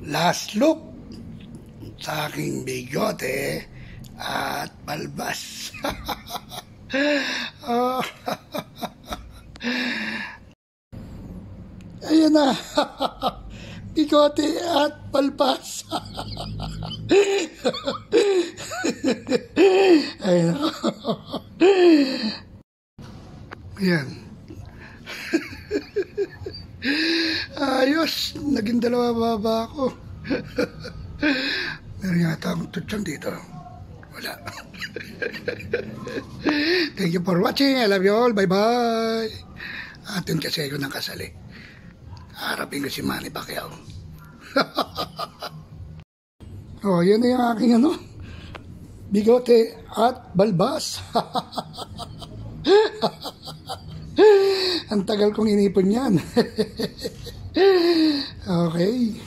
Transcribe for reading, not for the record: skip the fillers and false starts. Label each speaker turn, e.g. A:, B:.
A: last look sa aking bigote at balbas. Ayan na. Bigote at balbas. Ayan. Ayan. Ayos. Naging dalawa baba ako. Meron yata akong tutsang dito. Wala. Thank you for watching. I love you all. Bye-bye. Atin kasi ako ng kasali. Harapin ko si Manny Pacquiao. Oh, yan na yung aking bigote at balbas. Ang tagal kong inipon yan. Okay.